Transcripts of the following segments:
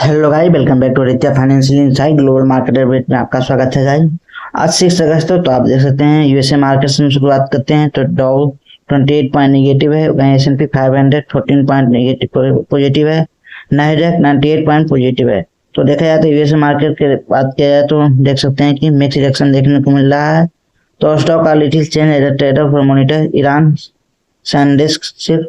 Hello guys, welcome back to Ritya financial insight. Global market update में आपका स्वागत है गाइस। आज 6 अगस्त है, तो आप देख सकते हैं यूएसए मार्केट से शुरुआत करते हैं। तो डाउ 28 पॉइंट नेगेटिव है, वहीं S&P 500 14 पॉइंट नेगेटिव पॉजिटिव है, नास्डैक 98 पॉइंट पॉजिटिव है। तो देखा जाए तो यूएसए मार्केट की बात किया जाए तो देख सकते हैं कि मिक्स रिएक्शन देखने को मिल रहा है। तो स्टॉक का little change as a trader for monitor Iran SanDisk सिर्फ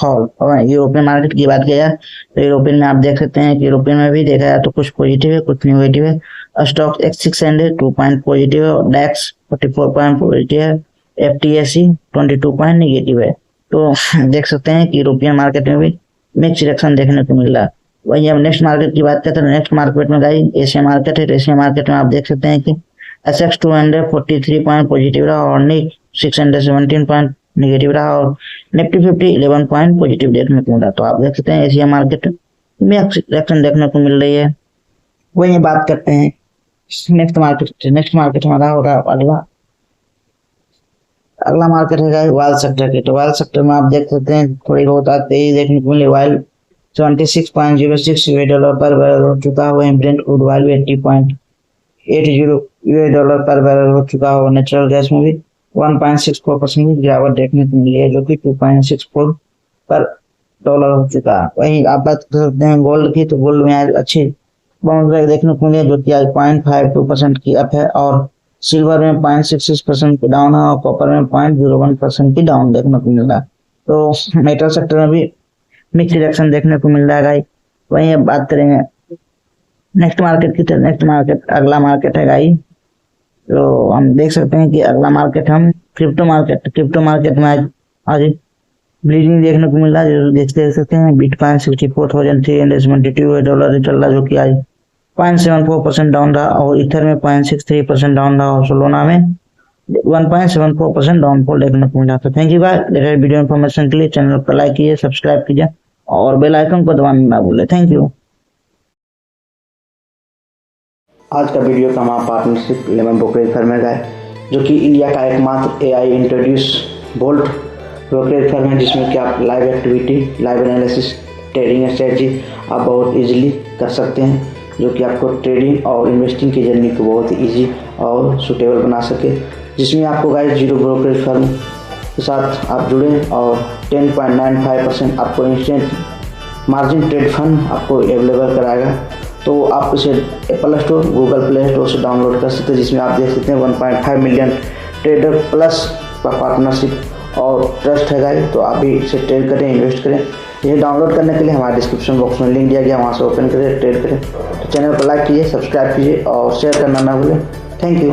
फॉल। और यूरोपियन मार्केट की बात किया जाए तो यूरोपियन में आप देख सकते हैं कि यूरोपियन में भी देखा जाए तो कुछ पॉजिटिव है, कुछ नेगेटिव है। स्टॉक एक्स 600 2 पॉइंट पॉजिटिव है, और डैक्स 44 पॉइंट पॉजिटिव है, FTSE 22 पॉइंट नेगेटिव है। तो देख सकते हैं कि यूरोपियन मार्केट में भी मिक्स रिएक्शन देखने को मिल रहा है। वहीं अब नेक्स्ट मार्केट की बात करते हैं, नेक्स्ट मार्केट में गाइस एशिया मार्केट है। तो एशिया मार्केट में आप देख सकते हैं कि SX 200 43 पॉइंट पॉजिटिव रहा, और निक 617 पॉइंट नेगेटिव रहा, और निफ्टी 50 11 पॉइंट पॉजिटिव देखने को मिला। तो आप देख सकते हैं एशिया मार्केट में रिएक्शन देखने को मिल रही है। वही बात करते हैं नेक्स्ट मार्केट हमारा होगा अगला मार्केट है वाल सेक्टर के। तो वाल सेक्टर में आप देख सकते हैं थोड़ी बहुत तेजी देखने को मिली। वाइल 76.06 $US पर बैरल हो चुका है, वहीं ब्रेंट क्रूड ऑयल भी 80.80 $US पर बैरल हो चुका है। नेचुरल गैस में भी 1.64% की गिरावट देखने को मिली है, जो कि 2.64 पर डॉलर हो चुका है। वहीं आप बात कर सकते हैं गोल्ड की। तो गोल्ड में आज अच्छी बाउंस बैक देखने को मिली है, जो कि आज 0.52% की अप है, और सिल्वर में 0.66% की डाउन है, और कॉपर में 0.01% की डाउन देखने को मिल रहा है। तो मेटल सेक्टर में भी मिक्स रिएक्शन देखने को मिल रहा है। वहीं अब बात करेंगे नेक्स्ट मार्केट की। तो नेक्स्ट मार्केट अगला मार्केट है गाई। तो हम देख सकते हैं कि अगला मार्केट हम क्रिप्टो मार्केट में आज ब्लीडिंग देखने को मिल रहा है। जो देख सकते हैं बिटकॉइन 64,372 डॉलर चल रहा, जो कि आज 0.74% डाउन रहा, और इथर में 0.63% डाउन रहा, और सोलोना में 1.74% डाउनफॉल देखने को मिला। तो thank you guys, latest video information के लिए चैनल को लाइक कीजिए, सब्सक्राइब कीजिए, और बेल आइकन को दबाना ना भूलें। Thank you. आज का वीडियो का हमारा पार्टनरशिप लेमन ब्रोकरेज फर्म है, जो कि इंडिया का एकमात्र AI introduce bolt brokerage firm है, जिसमें कि आप live activity, live analysis, trading strategy आप बहुत इजीली कर सकते हैं, जो कि आपको ट्रेडिंग और इन्वेस्टिंग की जर्नी को बहुत इजी और सुटेबल बना सके। जिसमें आपको गाइस जीरो ब्रोकरेज फर्म के साथ आप जुड़ें, और 10.95% आपको इंस्टेंट मार्जिन ट्रेड फंड आपको अवेलेबल कराएगा। तो आप इसे Apple store, Google play store से डाउनलोड कर सकते हैं, जिसमें आप देख सकते हैं 1.5 मिलियन ट्रेडर प्लस का पार्टनरशिप और ट्रस्ट है गाइस। तो आप भी इसे ट्रेड करें, इन्वेस्ट करें। ये डाउनलोड करने के लिए हमारे डिस्क्रिप्शन बॉक्स में लिंक दिया गया, वहाँ से ओपन करें, ट्रेड करें। तो चैनल को लाइक कीजिए, सब्सक्राइब कीजिए, और शेयर करना ना भूलें। Thank you.